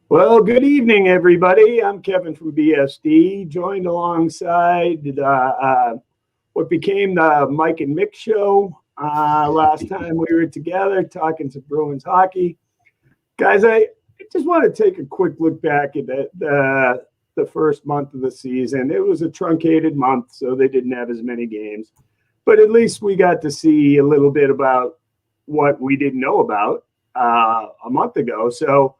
Well, good evening, everybody. I'm Kevin from BSD, joined alongside what became the Mike and Mick show last time we were together talking some Bruins hockey. Guys, I just want to take a quick look back at the first month of the season. It was a truncated month, so they didn't have as many games. But at least we got to see a little bit about what we didn't know about a month ago. So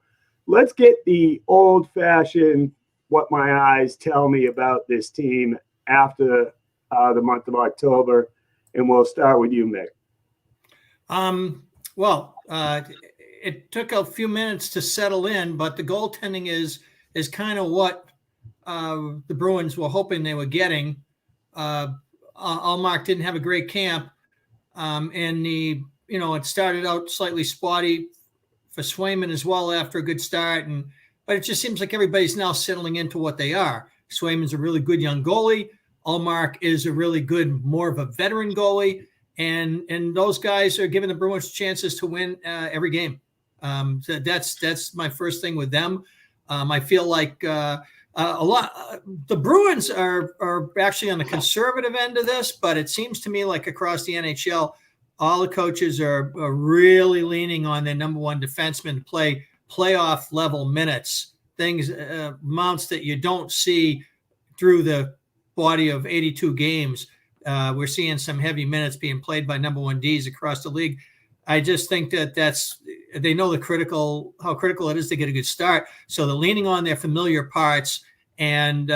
let's get the old-fashioned what my eyes tell me about this team after the month of October, and we'll start with you, Mick. It took a few minutes to settle in, but the goaltending is kind of what the Bruins were hoping they were getting. Allmark didn't have a great camp, and it started out slightly spotty for Swayman as well after a good start, but it just seems like everybody's now settling into what they are. Swayman's a really good young goalie. Allmark is a really good, more of a veteran goalie, and those guys are giving the Bruins chances to win every game. So that's my first thing with them. I feel like the Bruins are actually on the conservative end of this, but it seems to me like across the NHL, all the coaches are really leaning on their number one defenseman to play playoff level minutes, amounts that you don't see through the body of 82 games. We're seeing some heavy minutes being played by number one Ds across the league. I just think they know how critical it is to get a good start. So they're leaning on their familiar parts. And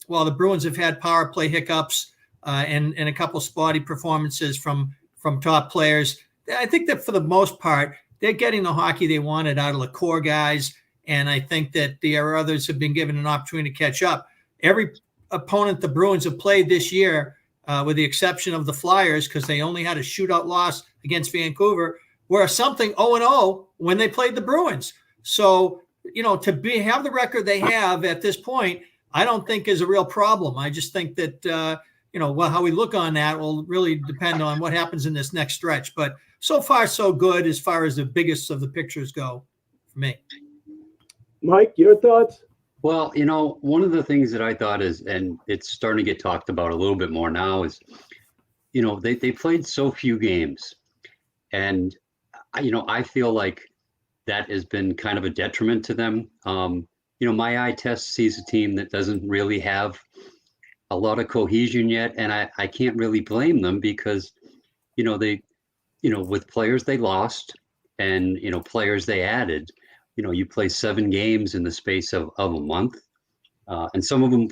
while the Bruins have had power play hiccups and a couple spotty performances from top players, I think that for the most part, they're getting the hockey they wanted out of the core guys. And I think that the others have been given an opportunity to catch up. Every opponent the Bruins have played this year, with the exception of the Flyers, because they only had a shootout loss against Vancouver, were something 0-0 when they played the Bruins. So, to have the record they have at this point, I don't think is a real problem. I just think that, how we look on that will really depend on what happens in this next stretch. But so far, so good as far as the biggest of the pictures go for me. Mike, your thoughts? Well, one of the things that I thought is, and it's starting to get talked about a little bit more now, is, they played so few games. And, I feel like that has been kind of a detriment to them. My eye test sees a team that doesn't really have a lot of cohesion yet. And I can't really blame them because, with players they lost and, players they added, you play 7 games in the space of a month. And some of them,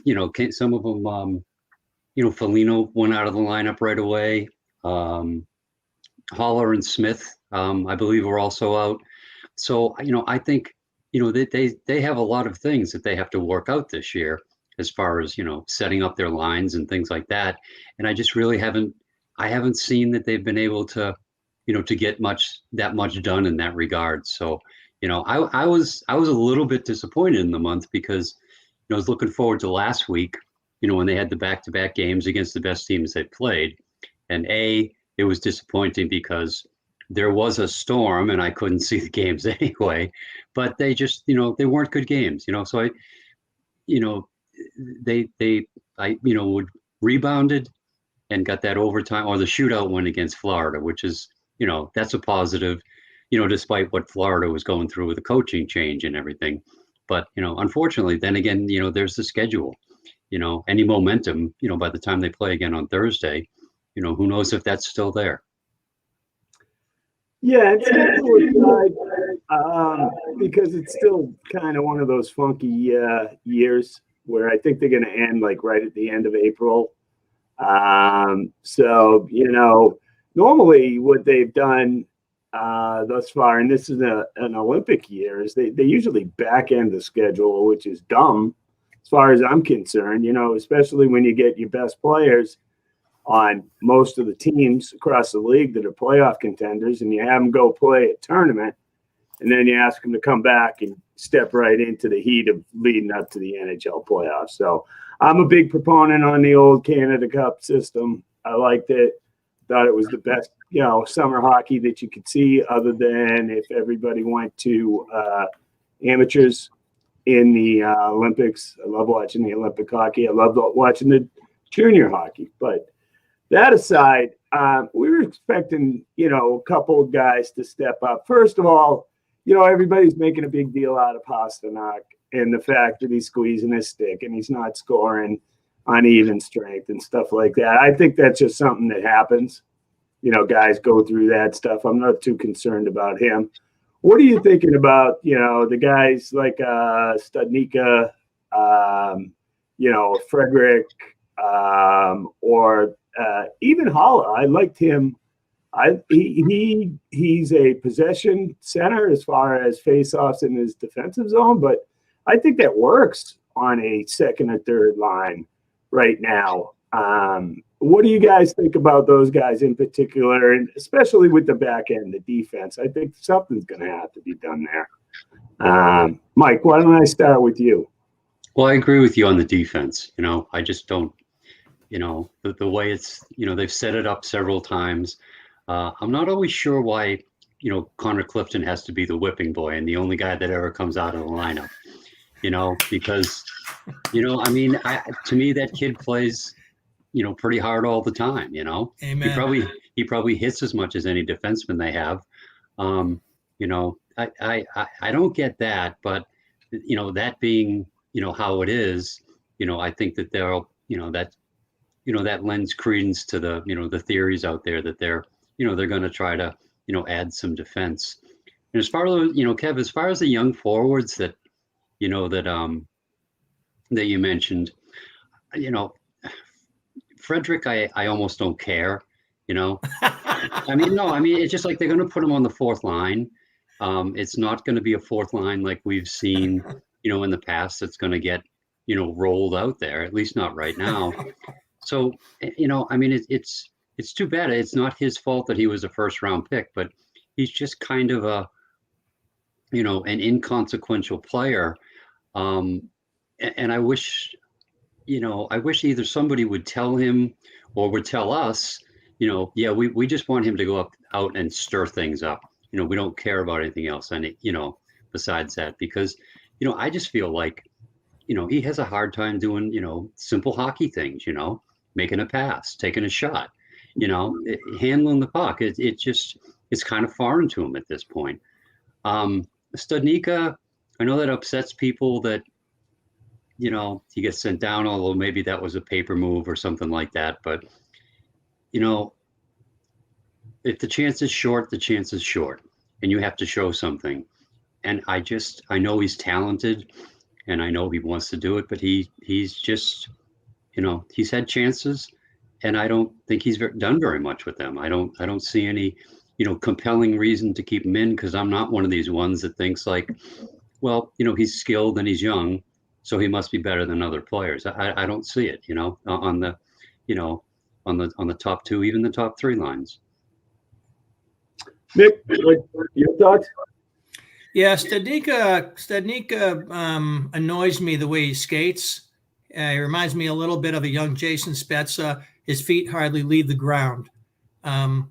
Foligno went out of the lineup right away. Haller and Smith, I believe, were also out. So, I think, they have a lot of things that they have to work out this year as far as, setting up their lines and things like that. And I just really haven't seen that they've been able to, to get that much done in that regard. So, I was a little bit disappointed in the month because, I was looking forward to last week, when they had the back-to-back games against the best teams they played. And it was disappointing because there was a storm and I couldn't see the games anyway, but they just, they weren't good games, so I rebounded and got that overtime or the shootout win against Florida, which is, that's a positive, despite what Florida was going through with the coaching change and everything. But, unfortunately, then again, there's the schedule, any momentum, by the time they play again on Thursday, who knows if that's still there. Yeah, it's because it's still kind of one of those funky years where I think they're going to end like right at the end of April. So, normally what they've done thus far, and this is an Olympic year, is they usually back end the schedule, which is dumb as far as I'm concerned, especially when you get your best players on most of the teams across the league that are playoff contenders, and you have them go play a tournament, and then you ask them to come back and step right into the heat of leading up to the NHL playoffs. So I'm a big proponent on the old Canada Cup system. I liked it. Thought it was the best, summer hockey that you could see, other than if everybody went to amateurs in the Olympics. I love watching the Olympic hockey. I love watching the junior hockey. But that aside, we were expecting, a couple of guys to step up. First of all, everybody's making a big deal out of Pasternak and the fact that he's squeezing his stick and he's not scoring on even strength and stuff like that. I think that's just something that happens. Guys go through that stuff. I'm not too concerned about him. What are you thinking about, the guys like Studnicka, Frederick, or even Holla? I liked him. He's a possession center as far as faceoffs in his defensive zone, but I think that works on a second or third line right now. What do you guys think about those guys in particular, and especially with the back end, the defense? I think something's going to have to be done there. Mike, why don't I start with you? Well, I agree with you on the defense. I just don't, the way it's, they've set it up several times. I'm not always sure why, Connor Clifton has to be the whipping boy and the only guy that ever comes out of the lineup, because, to me, that kid plays, pretty hard all the time, Amen. He probably hits as much as any defenseman they have. I don't get that, but, that being, how it is, I think that they'll, that lends credence to the, the theories out there that they're going to try to, add some defense. And as far as, Kev, as far as the young forwards that, that you mentioned, Frederick, I almost don't care, it's just like they're going to put him on the fourth line. It's not going to be a fourth line like we've seen, in the past that's going to get, rolled out there, at least not right now. So, it's too bad. It's not his fault that he was a first round pick, but he's just kind of an inconsequential player. And I wish either somebody would tell him or would tell us, we just want him to go out and stir things up. We don't care about anything else. And, besides that, because, I just feel like, he has a hard time doing, simple hockey things, making a pass, taking a shot, handling the puck. It's kind of foreign to him at this point. Studnicka, I know that upsets people that, he gets sent down, although maybe that was a paper move or something like that. But, if the chance is short, the chance is short, and you have to show something. And I know he's talented and I know he wants to do it, but he's just, he's had chances and I don't think he's done very much with them. I don't see any, compelling reason to keep him in, because I'm not one of these ones that thinks like, well, he's skilled and he's young, so he must be better than other players. I don't see it, on the, on the top two, even the top three lines. Mick, your thoughts? Yeah, Studnicka annoys me the way he skates. He reminds me a little bit of a young Jason Spezza. His feet hardly leave the ground. And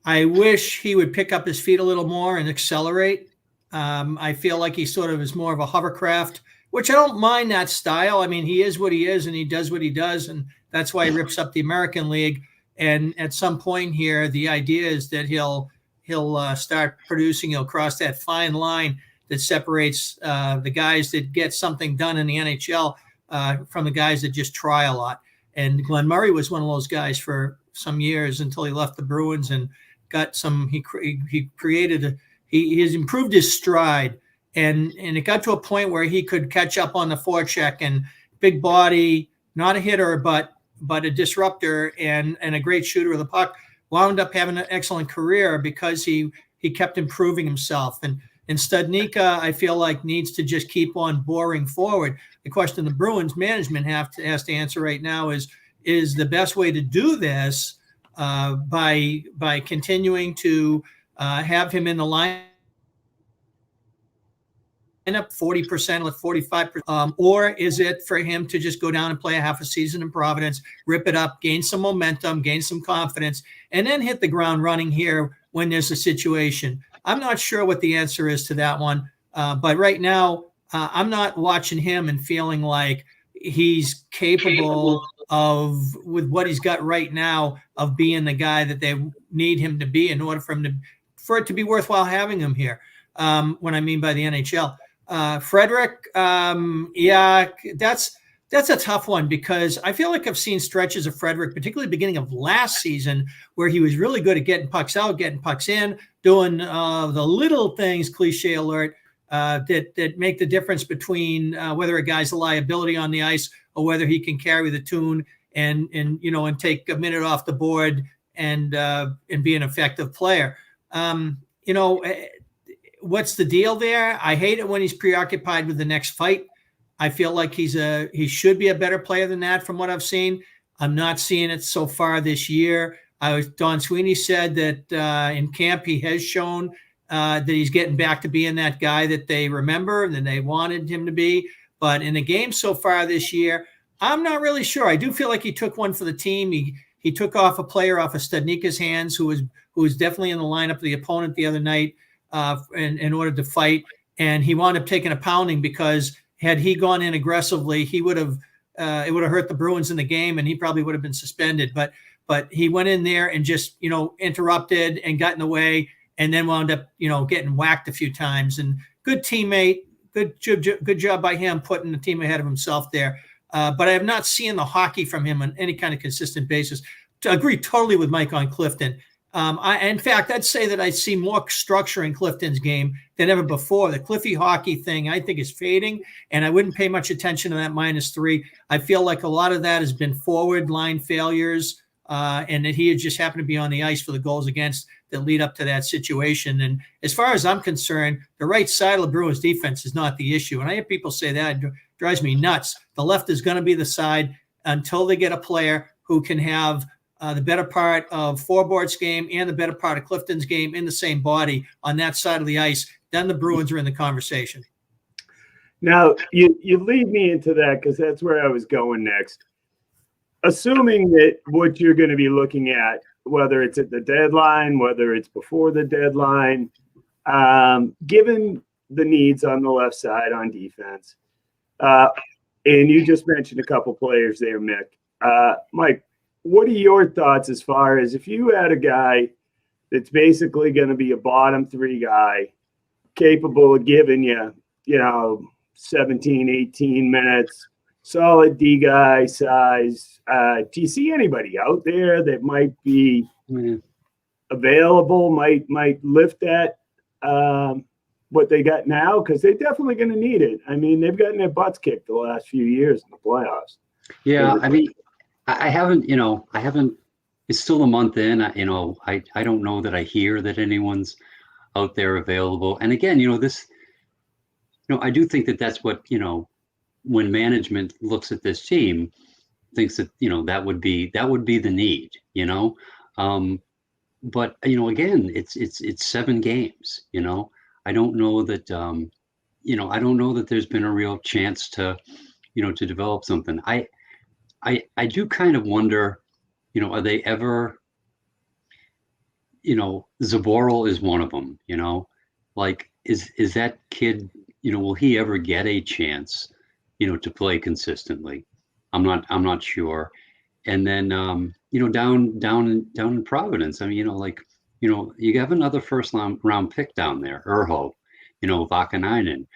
I wish he would pick up his feet a little more and accelerate. I feel like he sort of is more of a hovercraft, which I don't mind that style. I mean, he is what he is and he does what he does. And that's why he rips up the American League. And at some point here, the idea is that he'll start producing, he'll cross that fine line that separates the guys that get something done in the NHL from the guys that just try a lot. And Glenn Murray was one of those guys for some years until he left the Bruins and got some, he has improved his stride. And it got to a point where he could catch up on the forecheck, and big body, not a hitter, but a disruptor and a great shooter of the puck. Wound up having an excellent career because he kept improving himself. And Studnicka, I feel like, needs to just keep on boring forward. The question the Bruins management has to answer right now is the best way to do this by continuing to have him in the line up 40%, 45%, or is it for him to just go down and play a half a season in Providence, rip it up, gain some momentum, gain some confidence, and then hit the ground running here when there's a situation? I'm not sure what the answer is to that one, But right now, I'm not watching him and feeling like he's capable of, with what he's got right now, of being the guy that they need him to be in order for it to be worthwhile having him here. What I mean by the NHL, Frederick, yeah, that's a tough one, because I feel like I've seen stretches of Frederick, particularly beginning of last season, where he was really good at getting pucks out, getting pucks in, doing the little things, cliche alert, that make the difference between whether a guy's a liability on the ice or whether he can carry the tune and take a minute off the board and be an effective player. What's the deal there? I hate it when he's preoccupied with the next fight. I feel like he should be a better player than that from what I've seen. I'm not seeing it so far this year. Don Sweeney said that in camp he has shown that he's getting back to being that guy that they remember and that they wanted him to be. But in the game so far this year, I'm not really sure. I do feel like he took one for the team. He took off a player off of Studnicka's hands, who was definitely in the lineup of the opponent the other night in order to fight. And he wound up taking a pounding, because had he gone in aggressively, he would have it would have hurt the Bruins in the game, and he probably would have been suspended. But he went in there and just interrupted and got in the way, and then wound up getting whacked a few times. And good teammate, good job by him putting the team ahead of himself there. But I have not seen the hockey from him on any kind of consistent basis. To agree totally with Mike on Clifton. In fact, I'd say that I see more structure in Clifton's game than ever before. The Cliffy hockey thing, I think, is fading, and I wouldn't pay much attention to that -3. I feel like a lot of that has been forward line failures, and that he had just happened to be on the ice for the goals against that lead up to that situation. And as far as I'm concerned, the right side of the Bruins defense is not the issue. And I hear people say that, it drives me nuts. The left is going to be the side until they get a player who can have the better part of Forbort's game and the better part of Clifton's game in the same body on that side of the ice. Then the Bruins are in the conversation. Now, you lead me into that, because that's where I was going next. Assuming that what you're going to be looking at, whether it's at the deadline, whether it's before the deadline, given the needs on the left side on defense, and you just mentioned a couple players there, Mick. Mike, what are your thoughts as far as if you had a guy that's basically going to be a bottom 3 guy, capable of giving you, 17, 18 minutes, solid D guy size. Do you see anybody out there that might be available, might lift that, what they got now? Because they're definitely going to need it. I mean, they've gotten their butts kicked the last few years in the playoffs. Yeah, I mean, I haven't, it's still a month in, I don't know that I hear that anyone's out there available. And again, I do think that that's what, when management looks at this team, thinks that, that would be the need, but, again, it's 7 games, I don't know that, I don't know that there's been a real chance to, to develop something. I do kind of wonder, are they ever, Zaboral is one of them, like, is that kid, will he ever get a chance, to play consistently? I'm not sure. And then, down in Providence, I mean, you have another first round pick down there, Urho, Vakanainen,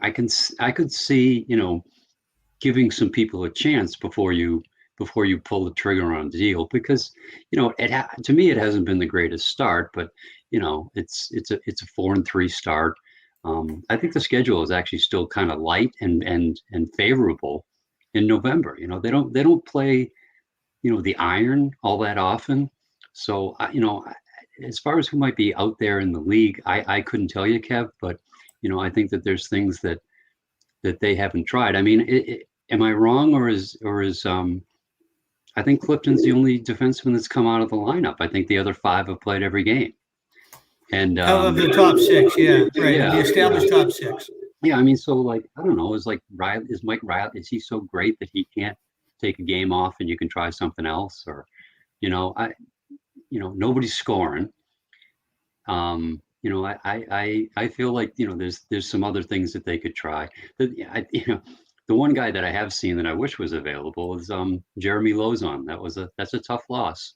I could see, giving some people a chance before you pull the trigger on a deal, because to me it hasn't been the greatest start, but it's a 4-3 start. I think the schedule is actually still kind of light and favorable in November. They don't play the iron all that often, so as far as who might be out there in the league, I couldn't tell you, Kev, but I think that there's things that they haven't tried. I mean, am I wrong, or is I think Clifton's the only defenseman that's come out of the lineup. I think the other 5 have played every game. And of the top 6, yeah, right. Yeah, the established top 6. Yeah, I mean, so I don't know. Is Mike Riley? Is he so great that he can't take a game off and you can try something else? Or, nobody's scoring. I feel like, there's some other things that they could try. The one guy that I have seen that I wish was available is Jeremy Lozon. That's a tough loss.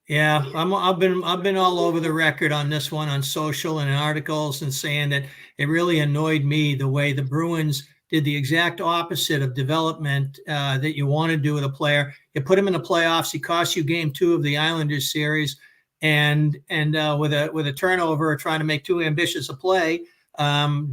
Yeah, I've been all over the record on this one on social and in articles, and saying that it really annoyed me the way the Bruins did the exact opposite of development that you want to do with a player. You put him in the playoffs. He cost you game 2 of the Islanders series, and with a turnover, trying to make too ambitious a play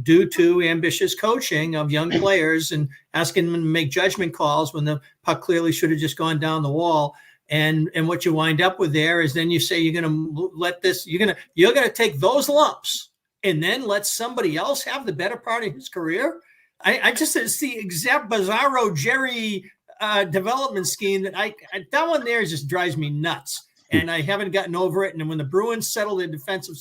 due to ambitious coaching of young players and asking them to make judgment calls when the puck clearly should have just gone down the wall. And what you wind up with there is then you say you're going to let this, you're going to take those lumps and then let somebody else have the better part of his career. I just, it's the exact bizarro Jerry development scheme that that one there just drives me nuts. And I haven't gotten over it. And when the Bruins settle their defensive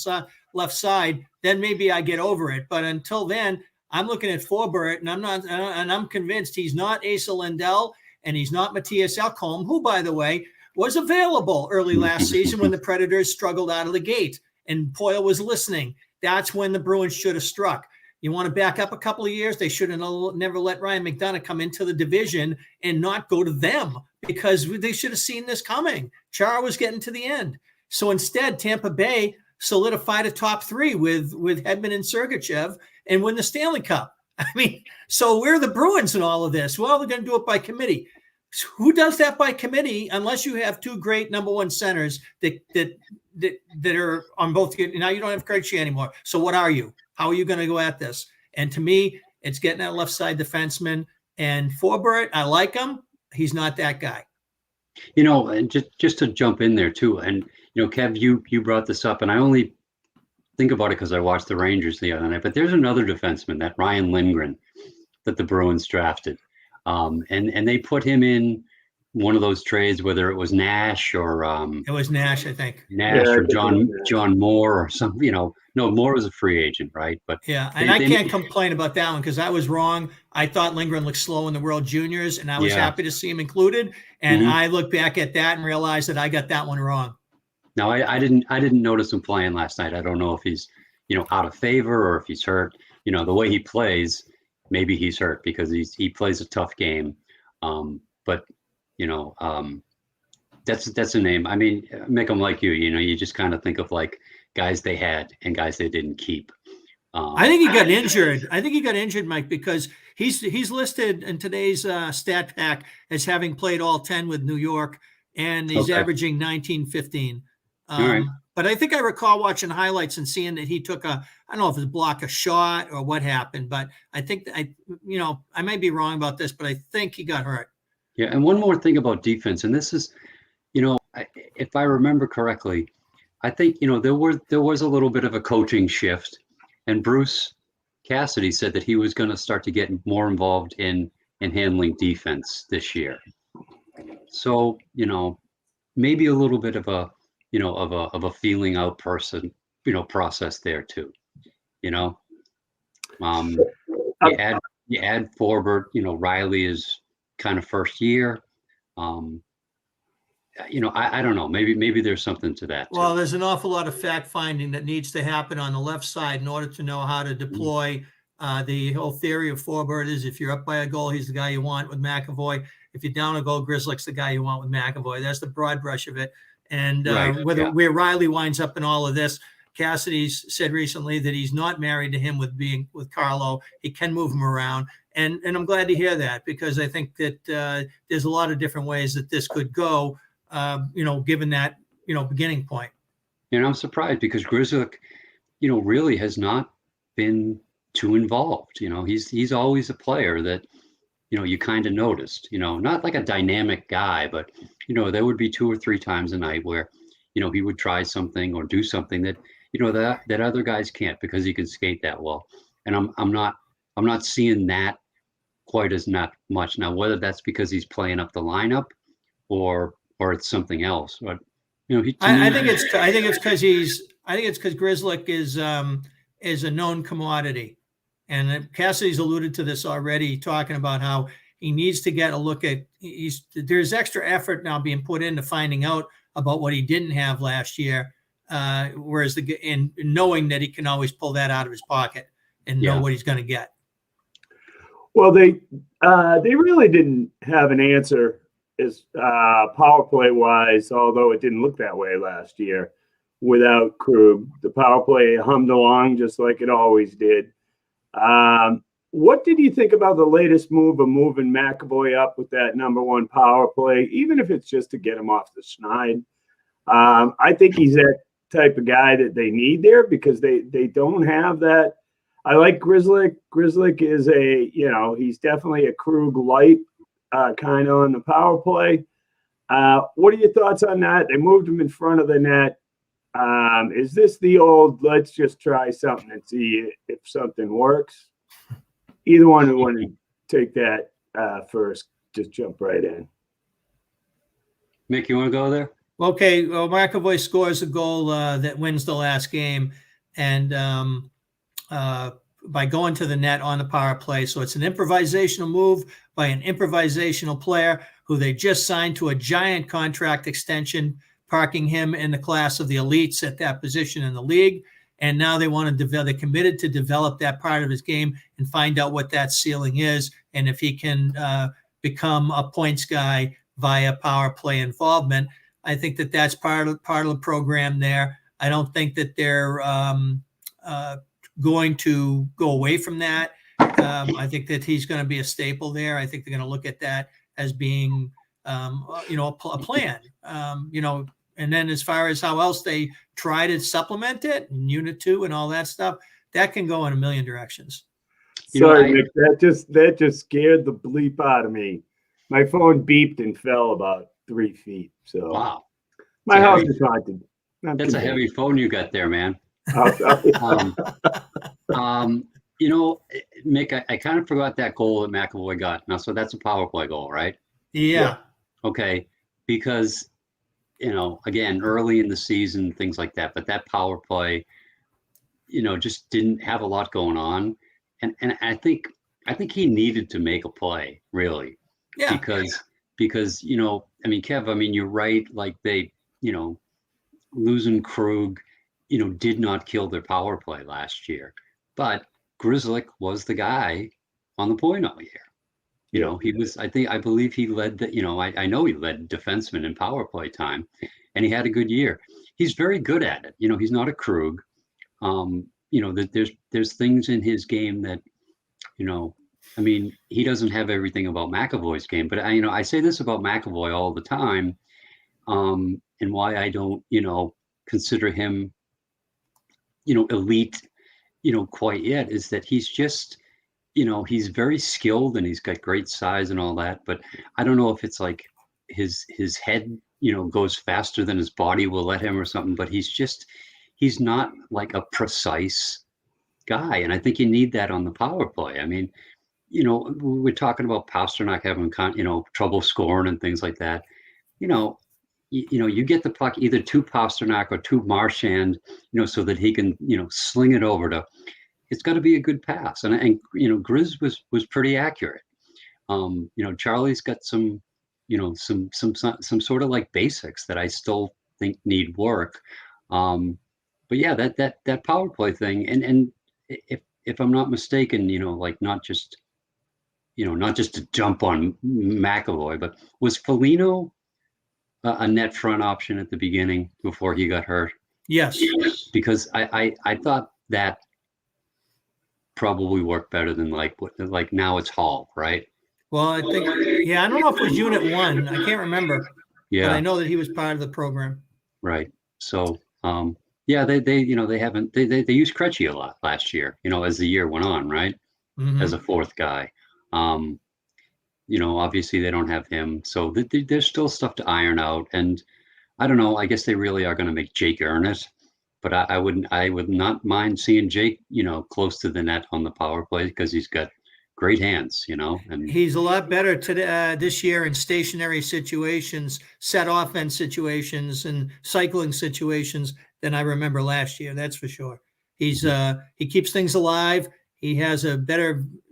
left side, then maybe I get over it. But until then, I'm looking at Forbert, and I'm convinced he's not Asa Lindell and he's not Matthias Ekholm, who, by the way, was available early last season when the Predators struggled out of the gate and Poyle was listening. That's when the Bruins should have struck. You want to back up a couple of years? They should have never let Ryan McDonough come into the division and not go to them, because they should have seen this coming. Chara was getting to the end. So instead, Tampa Bay solidified a top 3 with Hedman and Sergachev and win the Stanley Cup. I mean, so we're the Bruins in all of this. Well, we're going to do it by committee. Who does that by committee unless you have 2 great number 1 centers that are on both? Now you don't have Krejci anymore. So what are you? How are you going to go at this? And to me, it's getting that left side defenseman. And Forbert, I like him. He's not that guy. And just to jump in there too, and Kev, you brought this up, and I only think about it because I watched the Rangers the other night. But there's another defenseman, that Ryan Lindgren, that the Bruins drafted. And they put him in one of those trades, whether it was Nash or it was Nash, I think. Nash or John Moore or something. No, Moore was a free agent, right? But yeah, and I can't complain about that one because I was wrong. I thought Lindgren looked slow in the World Juniors, and I was happy to see him included. And I look back at that and realized that I got that one wrong. Now I didn't notice him playing last night. I don't know if he's out of favor or if he's hurt. The way he plays, maybe he's hurt because he plays a tough game. But that's a name. I mean, Mick, I'm like you. You just kind of think of like guys they had and guys they didn't keep. I think he got injured. Mike, because he's listed in today's stat pack as having played all 10 with New York, and he's averaging 19-15. All right. But I think I recall watching highlights and seeing that he took I don't know if it was block a shot or what happened, but I think I might be wrong about this, but I think he got hurt. Yeah, and one more thing about defense, and this is, if I remember correctly, I think there was a little bit of a coaching shift, and Bruce Cassidy said that he was going to start to get more involved in handling defense this year. So maybe a little bit of a of a feeling out person process there too. You add Forbert. Riley is kind of first year. I don't know. Maybe there's something to that too. Well, there's an awful lot of fact finding that needs to happen on the left side in order to know how to deploy. The whole theory of Forbert is if you're up by a goal, he's the guy you want with McAvoy. If you're down a goal, Grzelcyk's the guy you want with McAvoy. That's the broad brush of it. And where Riley winds up in all of this, Cassidy's said recently that he's not married to him with Carlo. He can move him around. And I'm glad to hear that, because I think that there's a lot of different ways that this could go, given that, beginning point. I'm surprised because Grzelcyk, really has not been too involved. He's always a player that, you kind of noticed, not like a dynamic guy, but, there would be 2 or 3 times a night where, he would try something or do something that, that other guys can't because he can skate that well. And I'm not seeing that quite as not much now, whether that's because he's playing up the lineup or it's something else. But, I think it's because Grzelcyk is a known commodity. And Cassidy's alluded to this already, talking about how he needs to get a look at. There's extra effort now being put into finding out about what he didn't have last year. whereas in knowing that he can always pull that out of his pocket and know what he's going to get. Well, they really didn't have an answer as power play wise, although it didn't look that way last year without Krug. The power play hummed along just like it always did. What did you think about the latest move of moving McAvoy up with that number one power play, even if it's just to get him off the schneid? I think he's that type of guy that they need there because they don't have that. I like Grzelcyk. Grzelcyk is he's definitely a Krug light kind of on the power play. What are your thoughts on that? They moved him in front of the net. Is this the old, let's just try something and see if something works? Either one who want to take that first, just jump right in. Mick, you want to go there? Okay, well, McAvoy scores a goal that wins the last game, and by going to the net on the power play. So it's an improvisational move by an improvisational player who they just signed to a giant contract extension, parking him in the class of the elites at that position in the league. And now they want to develop, they're committed to develop that part of his game and find out what that ceiling is. And if he can become a points guy via power play involvement. I think that that's part of the program there. I don't think that they're going to go away from that. I think that he's going to be a staple there. I think they're going to look at that as being, a plan, and then as far as how else they try to supplement it, and Unit 2 and all that stuff, that can go in a million directions. Sorry, Mick, that just scared the bleep out of me. My phone beeped and fell about 3 feet. So wow, my house is haunted. That's a heavy phone you got there, man. Mick, I kind of forgot that goal that McAvoy got. Now, so that's a power play goal, right? Yeah. Okay, because again, early in the season, things like that, but that power play, just didn't have a lot going on, and I think he needed to make a play, really, because Kev, you're right, like they, losing Krug, did not kill their power play last year, but Grzelcyk was the guy on the point all year. He was, I believe he led I know he led defensemen in power play time, and he had a good year. He's very good at it. He's not a Krug. That there's things in his game that, he doesn't have everything about McAvoy's game, but I say this about McAvoy all the time, and why I don't, consider him, elite, quite yet, is that he's just, he's very skilled and he's got great size and all that, but I don't know if it's like his head, goes faster than his body will let him or something, but he's not like a precise guy. And I think you need that on the power play. We're talking about Pasternak having, trouble scoring and things like that. You get the puck either to Pasternak or to Marchand, so that he can, sling it over to, it's got to be a good pass. And Grizz was pretty accurate. Charlie's got some sort of like basics that I still think need work. But yeah, that power play thing. And if I'm not mistaken, not just to jump on McAvoy, but was Foligno a net front option at the beginning before he got hurt? Yes. Because I thought that probably worked better than like now it's Hall, right? Well, I think, I don't know if it was Unit 1. I can't remember. Yeah. But I know that he was part of the program. Right. So, they haven't, they used Krejci a lot last year, as the year went on, right? Mm-hmm. As a fourth guy. Obviously they don't have him. So there's still stuff to iron out. And I don't know, I guess they really are going to make Jake earn it. But I would not mind seeing Jake, close to the net on the power play, because he's got great hands, and he's a lot better this year in stationary situations, set offense situations, and cycling situations than I remember last year. That's for sure. He's he keeps things alive. He has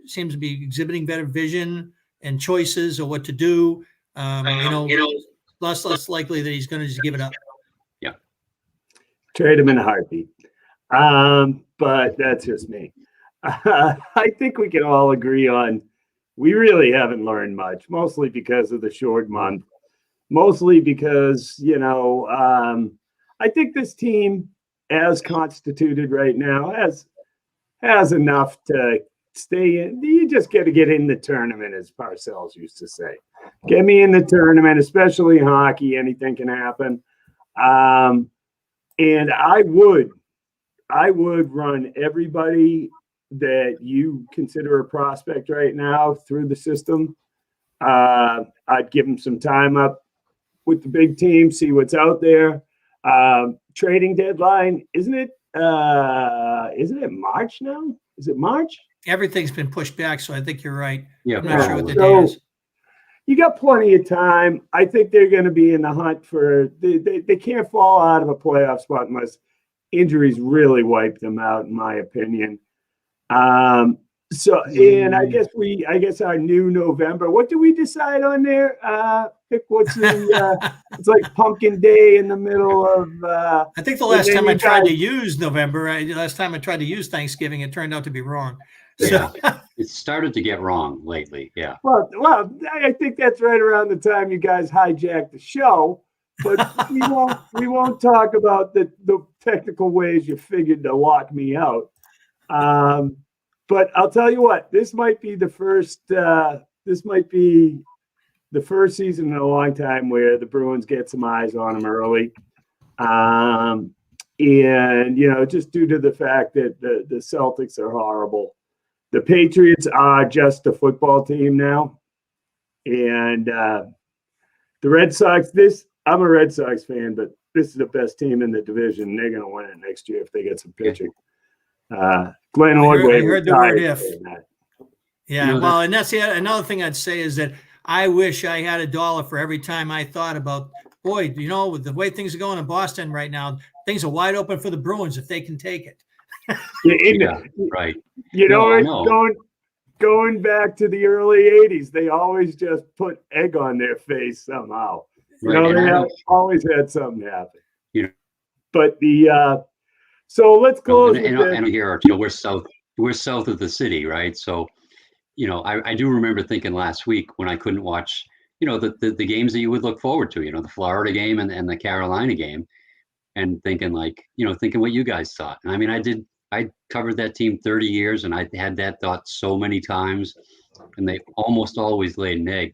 seems to be exhibiting better vision and choices of what to do. Less likely that he's going to just give it up. Trade him in a heartbeat. But that's just me. I think we can all agree on we really haven't learned much, mostly because of the short month, mostly because, I think this team, as constituted right now, has enough to stay in. You just got to get in the tournament, as Parcells used to say. Get me in the tournament, especially in hockey. Anything can happen. And I would run everybody that you consider a prospect right now through the system. I'd give them some time up with the big team, see what's out there. Trading deadline, isn't it March now? Is it March? Everything's been pushed back, so I think you're right. Yeah, I'm not sure what the date is. You got plenty of time. I think they're going to be in the hunt for. They can't fall out of a playoff spot unless injuries really wipe them out, in my opinion. So, and I guess our new November. What do we decide on there? Pick what's the. It's like Pumpkin Day in the middle of. I think the last time I tried to use November, last time I tried to use Thanksgiving, it turned out to be wrong. Yeah, it started to get wrong lately. Yeah. Well, I think that's right around the time you guys hijacked the show. But we won't talk about the technical ways you figured to lock me out. But I'll tell you what, this might be the first season in a long time where the Bruins get some eyes on them early. And just due to the fact that the Celtics are horrible. The Patriots are just a football team now. And the Red Sox, I'm a Red Sox fan, but this is the best team in the division. They're going to win it next year if they get some pitching. Glenn Ordway. I heard the word if. Yeah, well, and that's another thing I'd say is that I wish I had $1 for every time I thought about, boy, with the way things are going in Boston right now, things are wide open for the Bruins if they can take it. Yeah, right. Going back to the early 80s, they always just put egg on their face somehow. Right. They have always had something happen. But so let's close. And here, we're south of the city, right? So, I do remember thinking last week when I couldn't watch, the games that you would look forward to, the Florida game and the Carolina game, and thinking thinking what you guys thought. And I mean, I covered that team 30 years, and I had that thought so many times, and they almost always laid an egg.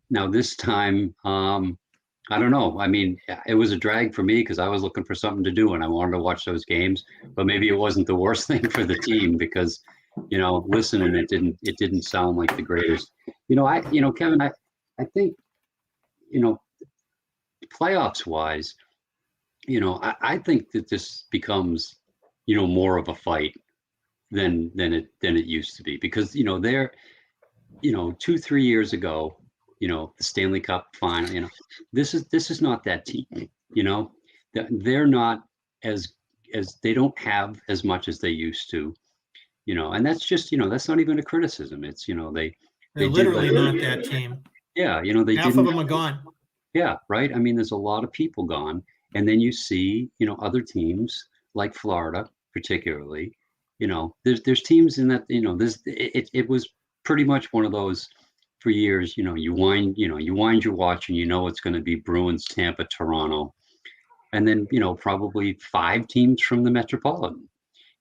Now this time, I don't know. I mean, it was a drag for me because I was looking for something to do and I wanted to watch those games. But maybe it wasn't the worst thing for the team because, listening, it didn't sound like the greatest. Kevin, I think, playoffs wise, I think that this becomes, more of a fight than it used to be because, 2-3 years ago, the Stanley Cup final, this is not that team, they're not as they don't have as much as they used to, and that's just, that's not even a criticism. It's, they're literally not that team. Yeah. Half of them are gone. Yeah. Right. I mean, there's a lot of people gone. And then you see, other teams like Florida, particularly, there's teams in that, it was pretty much one of those for years, you wind your watch and it's going to be Bruins, Tampa, Toronto, and then, probably 5 teams from the Metropolitan.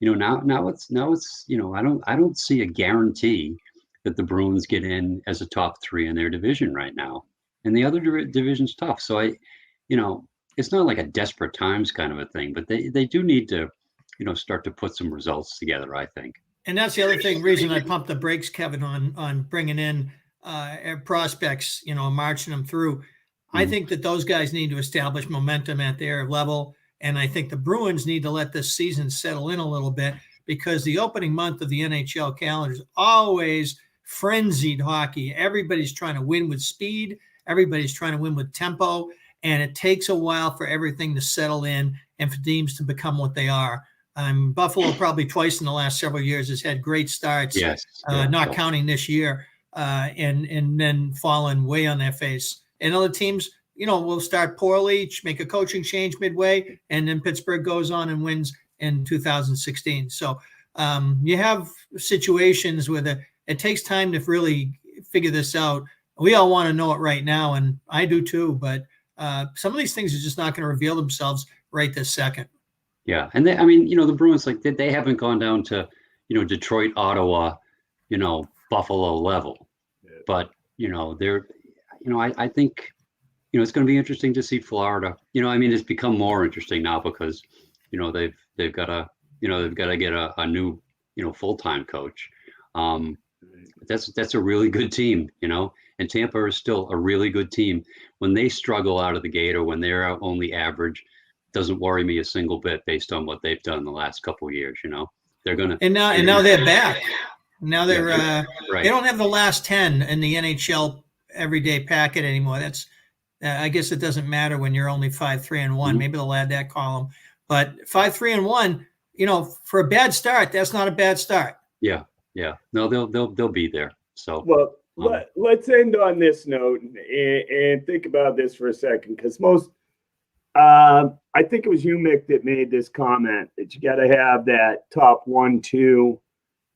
Now it's I don't see a guarantee that the Bruins get in as a top 3 in their division right now. And the other division's tough. So it's not like a desperate times kind of a thing, but they do need to, start to put some results together, I think. And that's the other reason I pumped the brakes, Kevin, on bringing in prospects, marching them through. I think that those guys need to establish momentum at their level. And I think the Bruins need to let this season settle in a little bit because the opening month of the NHL calendar is always frenzied hockey. Everybody's trying to win with speed. Everybody's trying to win with tempo. And it takes a while for everything to settle in and for teams to become what they are. Buffalo probably twice in the last several years has had great starts, yes, not counting this year, and then fallen way on their face. And other teams, will start poorly, make a coaching change midway, and then Pittsburgh goes on and wins in 2016. So you have situations where it takes time to really figure this out. We all want to know it right now, and I do too, but some of these things are just not going to reveal themselves right this second. Yeah. And the Bruins, like they haven't gone down to, Detroit, Ottawa, Buffalo level, but, I think, it's going to be interesting to see Florida. It's become more interesting now because, they've got to get a new, full-time coach. That's a really good team, and Tampa is still a really good team. When they struggle out of the gate or when they're only average, doesn't worry me a single bit based on what they've done the last couple of years. They're gonna and now they're back. Now they're right. They don't have the last 10 in the NHL everyday packet anymore. That's I guess it doesn't matter when you're only 5-3-1. Mm-hmm. Maybe they'll add that column, but 5-3-1. For a bad start, that's not a bad start. Yeah. No, they'll be there. So well, let's end on this note and think about this for a second, because I think it was you, Mick, that made this comment that you got to have that top 1-2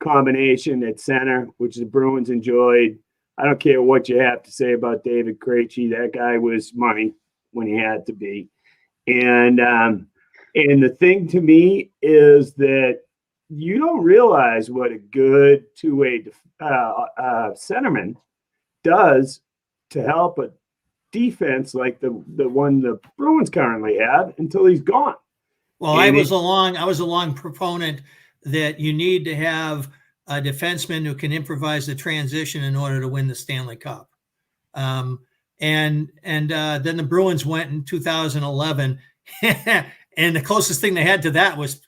combination at center, which the Bruins enjoyed. I don't care what you have to say about David Krejci. That guy was money when he had to be. And the thing to me is that you don't realize what a good two-way centerman does to help a defense like the one the Bruins currently have until he's gone. Well, I was a long proponent that you need to have a defenseman who can improvise the transition in order to win the Stanley Cup. And then the Bruins went in 2011, and the closest thing they had to that was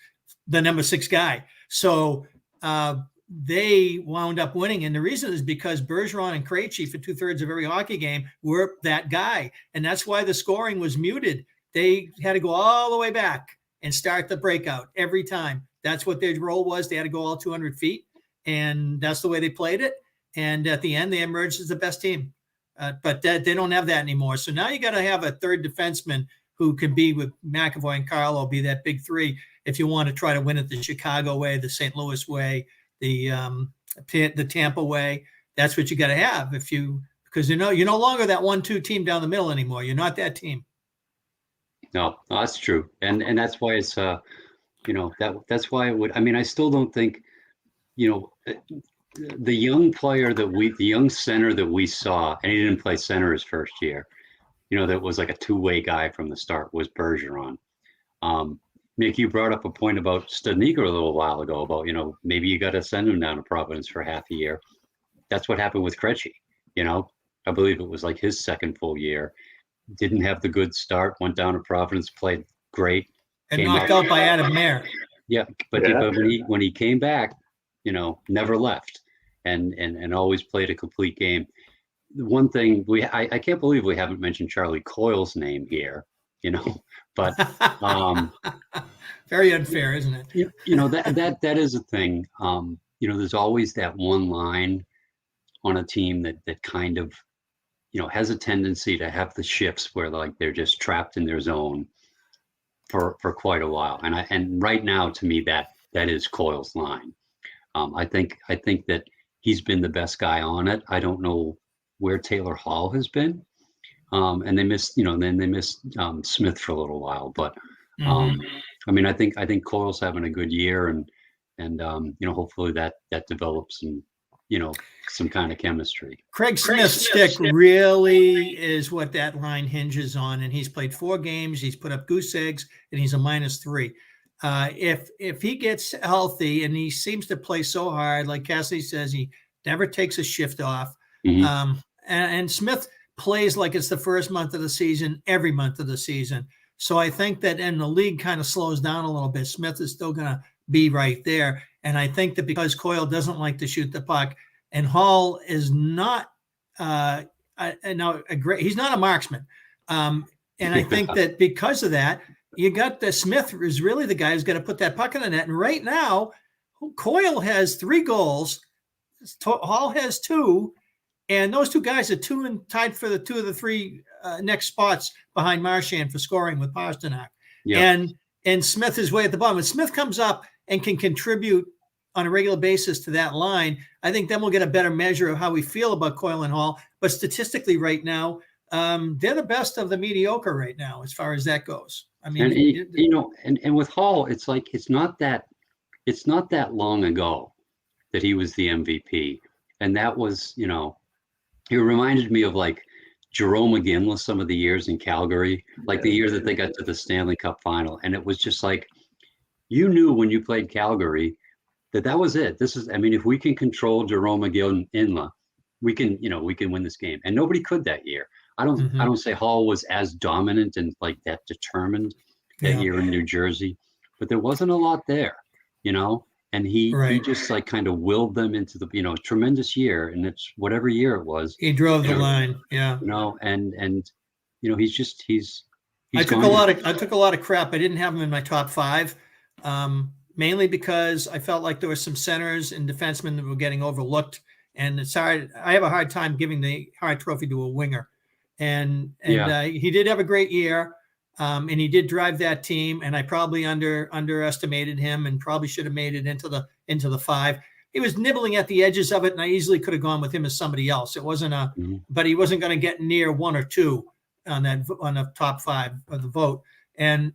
the number 6 guy. So they wound up winning. And the reason is because Bergeron and Krejci for 2/3 of every hockey game were that guy. And that's why the scoring was muted. They had to go all the way back and start the breakout every time. That's what their role was. They had to go all 200 feet. And that's the way they played it. And at the end, they emerged as the best team. But they don't have that anymore. So now you got to have a third defenseman who can be with McAvoy and Carlo, be that big three if you want to try to win it the Chicago way, the St. Louis way, the Tampa way. That's what you got to have because you're no longer that 1-2 team down the middle anymore. You're not that team. No, that's true. And that's why it's that's why it would. I still don't think, the young player the young center that we saw, and he didn't play center his first year, that was like a two-way guy from the start, was Bergeron. Mick, you brought up a point about Studnicka a little while ago about, maybe you got to send him down to Providence for half a year. That's what happened with Krejci. I believe it was like his second full year. Didn't have the good start, went down to Providence, played great. And knocked out by Adam Mayer. Yeah, but when he came back, never left and always played a complete game. One thing I can't believe we haven't mentioned Charlie Coyle's name here, but very unfair, isn't it? That is a thing. There's always that one line on a team that kind of, has a tendency to have the shifts where like they're just trapped in their zone for quite a while. And right now, to me, that is Coyle's line. I think that he's been the best guy on it. I don't know where Taylor Hall has been. And they missed, Smith for a little while, but I think Coyle's having a good year and hopefully that develops and, some kind of chemistry. Craig Smith's stick really is what that line hinges on. And he's played 4 games. He's put up goose eggs and he's a -3. If he gets healthy, and he seems to play so hard, like Cassidy says, he never takes a shift off. Mm-hmm. And Smith plays like it's the first month of the season, every month of the season. So I think that in the league kind of slows down a little bit. Smith is still going to be right there. And I think that because Coyle doesn't like to shoot the puck, and Hall is not he's not a marksman. And I think that because of that, you got the Smith is really the guy who's going to put that puck in the net. And right now, Coyle has 3 goals. Hall has 2. And those two guys are tied for the two of the three next spots behind Marchand for scoring with Pasternak. Yeah. And Smith is way at the bottom. When Smith comes up and can contribute on a regular basis to that line, I think then we'll get a better measure of how we feel about Coyle and Hall. But statistically right now, they're the best of the mediocre right now as far as that goes. I mean, and with Hall, it's like it's not that long ago that he was the MVP, and that was, it reminded me of like Jerome McGinley some of the years in Calgary, like the year that they got to the Stanley Cup final, and it was just like you knew when you played Calgary that was it. If we can control Jerome McGinley, we can win this game, and nobody could that year. I don't say Hall was as dominant and like that determined that year in New Jersey, but there wasn't a lot there, and he just like kind of willed them into the, tremendous year. And it's whatever year it was. He drove the line. Yeah. And he's I took a lot of crap. I didn't have him in my top 5. Mainly because I felt like there were some centers and defensemen that were getting overlooked. And it's hard. I have a hard time giving the Hart Trophy to a winger. And he did have a great year, and he did drive that team. And I probably underestimated him, and probably should have made it into the 5. He was nibbling at the edges of it, and I easily could have gone with him as somebody else. It wasn't but he wasn't going to get near 1 or 2 on the top 5 of the vote. And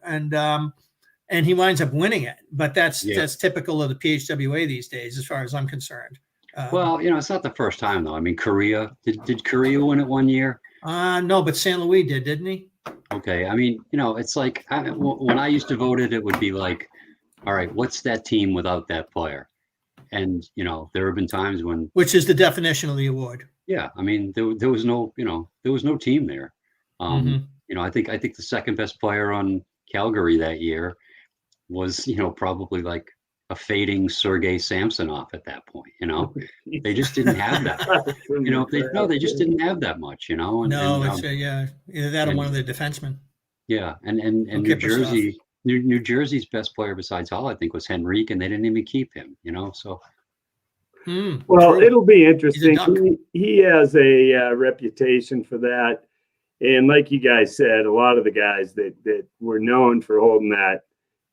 he winds up winning it. But that's typical of the PHWA these days, as far as I'm concerned. Well, it's not the first time though. I mean, Korea did Korea win it one year? No, but St. Louis didn't he? Okay. I mean, it's like when I used to vote it would be like, all right, what's that team without that player? And, there have been times when. Which is the definition of the award. Yeah. I mean, there was no team there. I think the second best player on Calgary that year was, probably like a fading Sergei Samsonov at that point, they just didn't have that, they just didn't have that much, either that or one of the defensemen. Yeah. And New Jersey's best player besides Hall, I think, was Henrique, and they didn't even keep him, so. Well, true. It'll be interesting. He has a reputation for that. And like you guys said, a lot of the guys that were known for holding that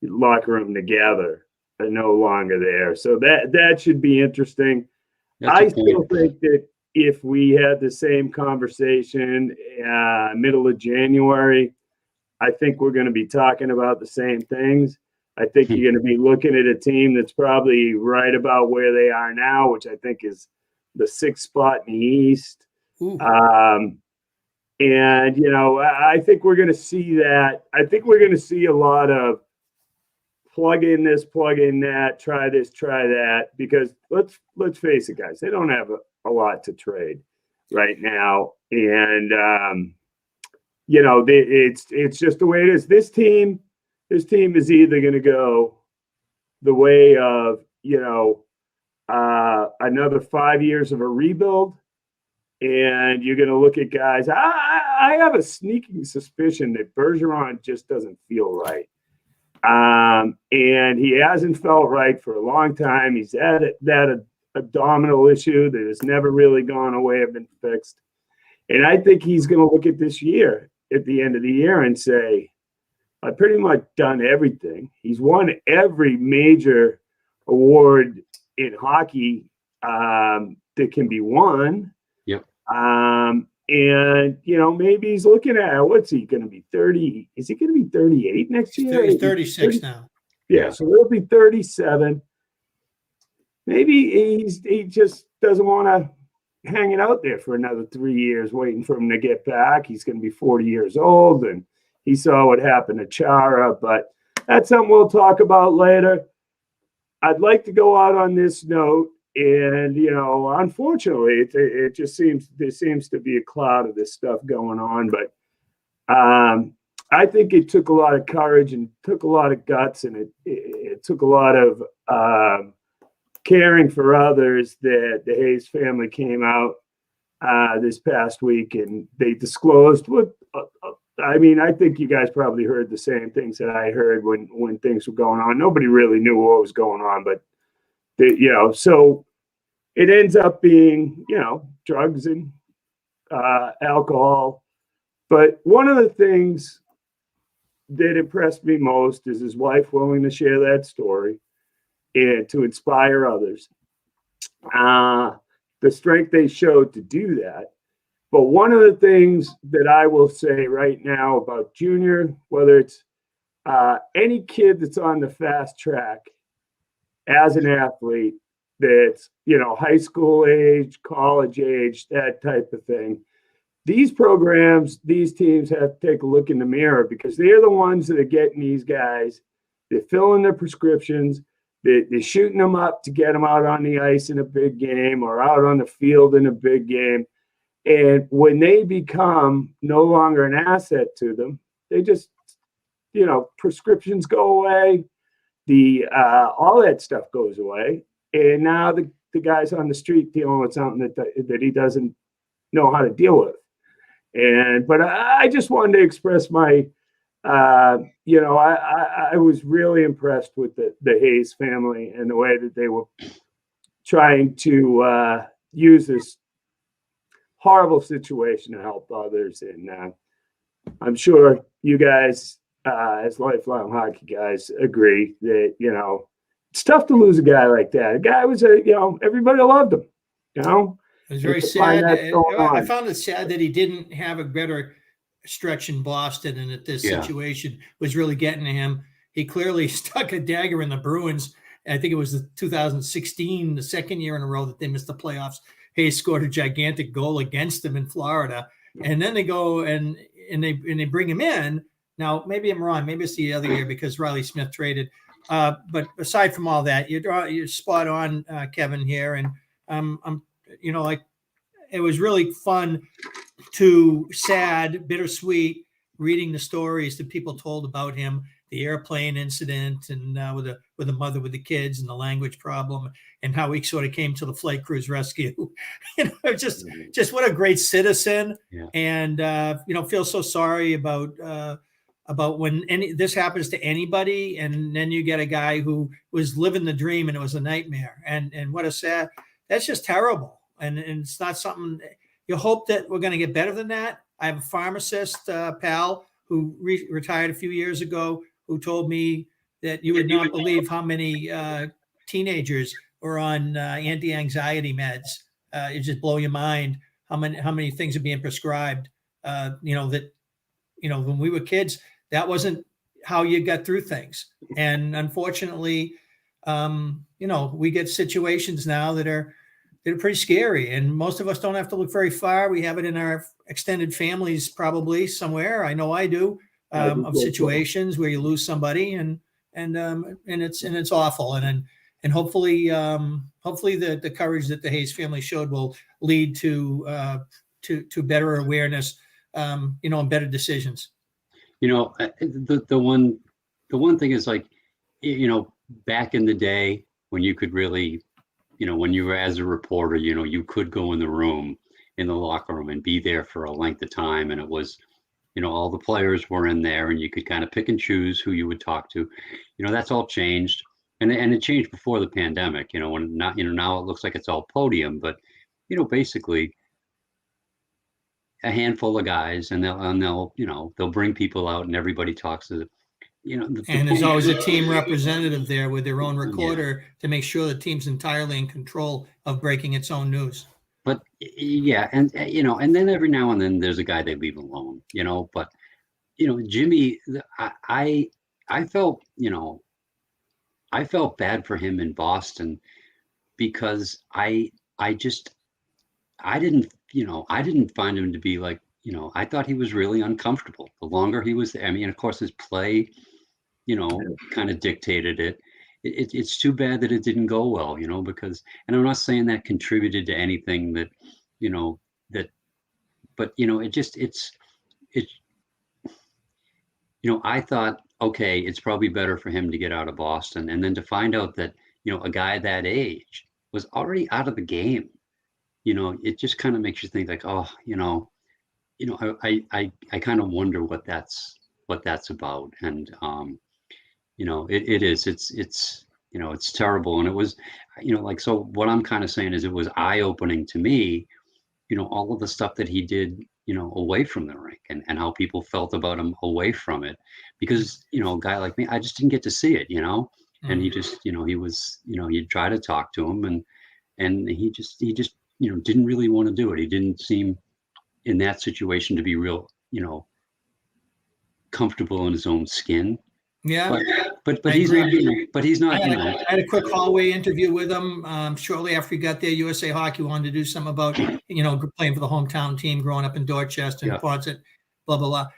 locker room together are no longer there. So that should be interesting. I still think that if we had the same conversation middle of January, I think we're going to be talking about the same things. I think you're going to be looking at a team that's probably right about where they are now, which I think is the 6th spot in the East. And, I think we're going to see that. I think we're going to see a lot of plug in this, plug in that, try this, try that, because let's face it, guys, they don't have a lot to trade right now. And, it's just the way it is. This team is either going to go the way of, another 5 years of a rebuild, and you're going to look at guys. I have a sneaking suspicion that Bergeron just doesn't feel right. And he hasn't felt right for a long time. He's had that abdominal issue that has never really gone away or been fixed. And I think he's going to look at this year at the end of the year and say, I've pretty much done everything. He's won every major award in hockey that can be won. Yep. And, maybe he's looking at, what's he going to be, 30? Is he going to be 38 next year? He's 36 now. Yeah, so he'll be 37. Maybe he just doesn't want to hang it out there for another 3 years waiting for him to get back. He's going to be 40 years old, and he saw what happened to Chara, but that's something we'll talk about later. I'd like to go out on this note. And, unfortunately, it just seems to be a cloud of this stuff going on. But I think it took a lot of courage and took a lot of guts, and it took a lot of caring for others that the Hayes family came out this past week, and they disclosed what I think you guys probably heard the same things that I heard when things were going on. Nobody really knew what was going on, but so it ends up being, drugs and alcohol. But one of the things that impressed me most is his wife willing to share that story and to inspire others. The strength they showed to do that. But one of the things that I will say right now about Junior, whether it's any kid that's on the fast track as an athlete, that's, high school age, college age, that type of thing, these programs, these teams have to take a look in the mirror, because they're the ones that are getting these guys. They're filling their prescriptions. They're shooting them up to get them out on the ice in a big game or out on the field in a big game. And when they become no longer an asset to them, they just, prescriptions go away. All that stuff goes away. And now the guy's on the street dealing with something that he doesn't know how to deal with. But I just wanted to express my, I was really impressed with the Hayes family and the way that they were trying to use this horrible situation to help others. And I'm sure you guys, as lifelong hockey guys, agree that, it's tough to lose a guy like that. A guy was everybody loved him, It was very sad. I found it sad that he didn't have a better stretch in Boston, and that this situation was really getting to him. He clearly stuck a dagger in the Bruins. I think it was the 2016, the second year in a row that they missed the playoffs. Hayes scored a gigantic goal against them in Florida, and then they go and they bring him in. Now, maybe I'm wrong. Maybe it's the other year because Riley Smith traded. But aside from all that, you're spot on, Kevin, here, and I'm. It was really fun sad, bittersweet, reading the stories that people told about him, the airplane incident, and with the mother with the kids and the language problem, and how he sort of came to the flight crew's rescue. Just what a great citizen. Yeah. And feel so sorry about when this happens to anybody, and then you get a guy who was living the dream and it was a nightmare. And what a sad. That's just terrible. And it's not something you hope that we're going to get better than that. I have a pharmacist pal who retired a few years ago, who told me that you would not believe how many teenagers were on anti-anxiety meds. It just blow your mind how many things are being prescribed. When we were kids, that wasn't how you got through things. And unfortunately, we get situations now that are pretty scary, and most of us don't have to look very far. We have it in our extended families, probably somewhere. I know I do, of situations where you lose somebody, and it's awful. And hopefully the courage that the Hayes family showed will lead to better awareness, and better decisions. The one thing is, like, back in the day when you could really, when you were as a reporter, you could go in the locker room and be there for a length of time. And it was, all the players were in there and you could kind of pick and choose who you would talk to. That's all changed. And it changed before the pandemic, when not, now it looks like it's all podium, but, basically a handful of guys, and they'll bring people out and everybody talks to and there's always a team representative there with their own recorder to make sure the team's entirely in control of breaking its own news. But and then every now and then there's a guy they leave alone, but Jimmy, I felt bad for him in Boston, because I didn't find him to be like, I thought he was really uncomfortable the longer he was there. I mean, of course, his play, kind of dictated it. It's too bad that it didn't go well, because, and I'm not saying that contributed to anything that, but I thought, okay, it's probably better for him to get out of Boston. And then to find out that, a guy that age was already out of the game, it just kind of makes you think, like, oh, I kind of wonder what that's about. And, it's terrible. And it was, so what I'm kind of saying is, it was eye-opening to me all of the stuff that he did, away from the rink, and how people felt about him away from it, because, a guy like me, I just didn't get to see it, and he just, he was, you'd try to talk to him, and he just, didn't really want to do it. He didn't seem in that situation to be real, comfortable in his own skin. Yeah. But he's not, but he's not, I had a quick hallway interview with him shortly after he got there. USA Hockey wanted to do something about, playing for the hometown team, growing up in Dorchester and Quonset, blah, blah, blah.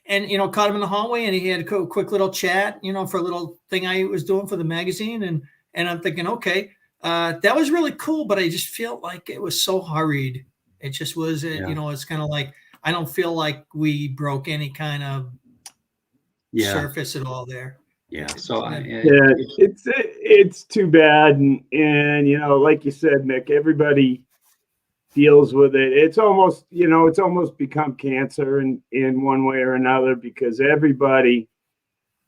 And, caught him in the hallway, and he had a quick little chat, for a little thing I was doing for the magazine. And I'm thinking, okay, that was really cool, but I just felt like it was so hurried. It just was, it's kind of like, I don't feel like we broke any kind of surface at all there. Yeah. So it's too bad. And, like you said, Mick, everybody deals with it. It's almost become cancer in one way or another, because everybody,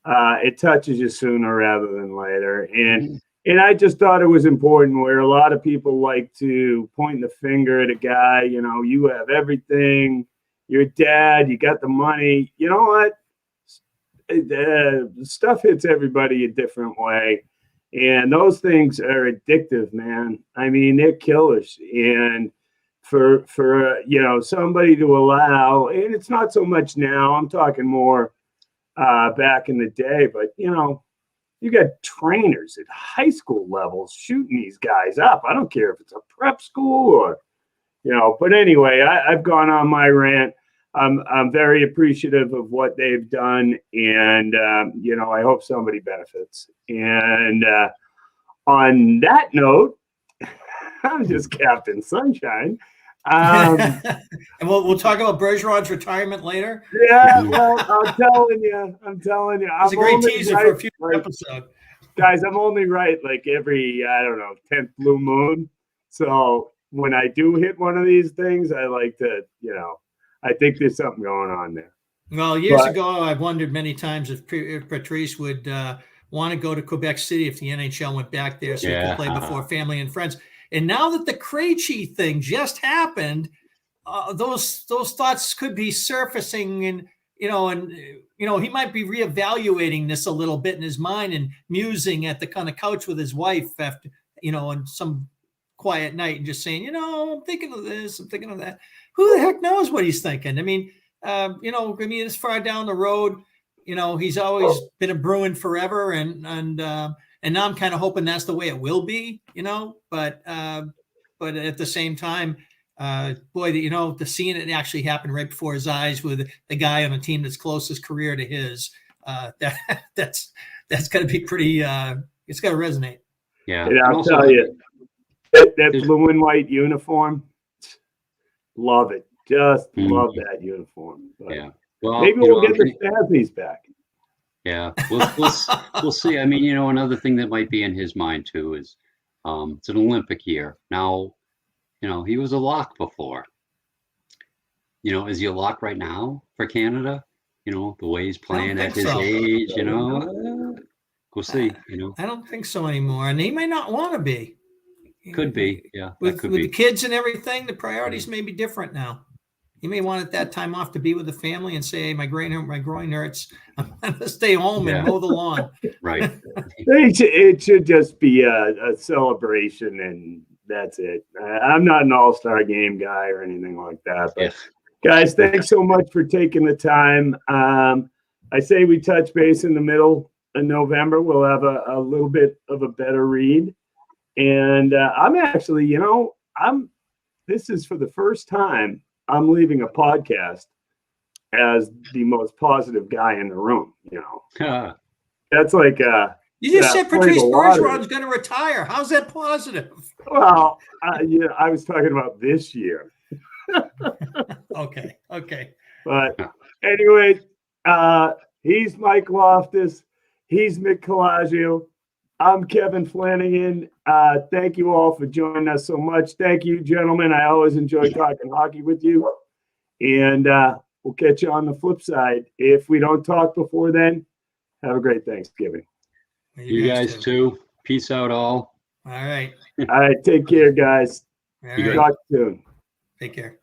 it touches you sooner rather than later. And I just thought it was important, where a lot of people like to point the finger at a guy, you have everything, you're dad, you got the money. You know what? Stuff hits everybody a different way. And those things are addictive, man. I mean, they're killers. And for somebody to allow, and it's not so much now, I'm talking more back in the day, but, you got trainers at high school levels shooting these guys up. I don't care if it's a prep school or, but anyway, I've gone on my rant. I'm very appreciative of what they've done, and I hope somebody benefits. And on that note, I'm just Captain Sunshine. And we'll talk about Bergeron's retirement later. Yeah, well, I'm telling you, it's a great teaser for a future episode. Guys, I'm only right like every 10th blue moon. So when I do hit one of these things, I like to, I think there's something going on there. Well, years ago, I've wondered many times if Patrice would want to go to Quebec City if the NHL went back there so he could play before family and friends. And now that the Krejci thing just happened, those thoughts could be surfacing, and he might be reevaluating this a little bit in his mind and musing at the kind of couch with his wife after, on some quiet night, and just saying, I'm thinking of this, I'm thinking of that. Who the heck knows what he's thinking? I mean, this far down the road, he's always been a Bruin forever, and now I'm kind of hoping that's the way it will be, but at the same time, to seeing it actually happen right before his eyes with the guy on a team that's closest career to his, that's going to be pretty, it's got to resonate. Yeah. And I'll tell you, that blue and white uniform, love it. Just love that uniform. But well, maybe we'll get the Stazzies back. Yeah, we'll see. I mean, another thing that might be in his mind too is it's an Olympic year. Now, he was a lock before. Is he a lock right now for Canada? The way he's playing at his age, we'll see. I don't think so anymore. And he may not want to be. Could be, yeah. With the kids and everything, the priorities may be different now. He may want at that time off to be with the family and say, hey, my groin hurts. I'm going to stay home and mow the lawn. Right. It should just be a celebration, and that's it. I'm not an all-star game guy or anything like that. But guys, thanks so much for taking the time. I say we touch base in the middle of November. We'll have a little bit of a better read. And I'm actually, this is for the first time I'm leaving a podcast as the most positive guy in the room, That's like you just said Patrice Bergeron's going to retire. How's that positive? Well, I was talking about this year. Okay. But anyway, he's Mike Loftus. He's Mick Colagio. I'm Kevin Flanagan. Thank you all for joining us so much. Thank you, gentlemen. I always enjoy talking hockey with you. And we'll catch you on the flip side. If we don't talk before then, have a great Thanksgiving. You guys too. Peace out all. All right. All right. Take care, guys. All right. Talk soon. Take care.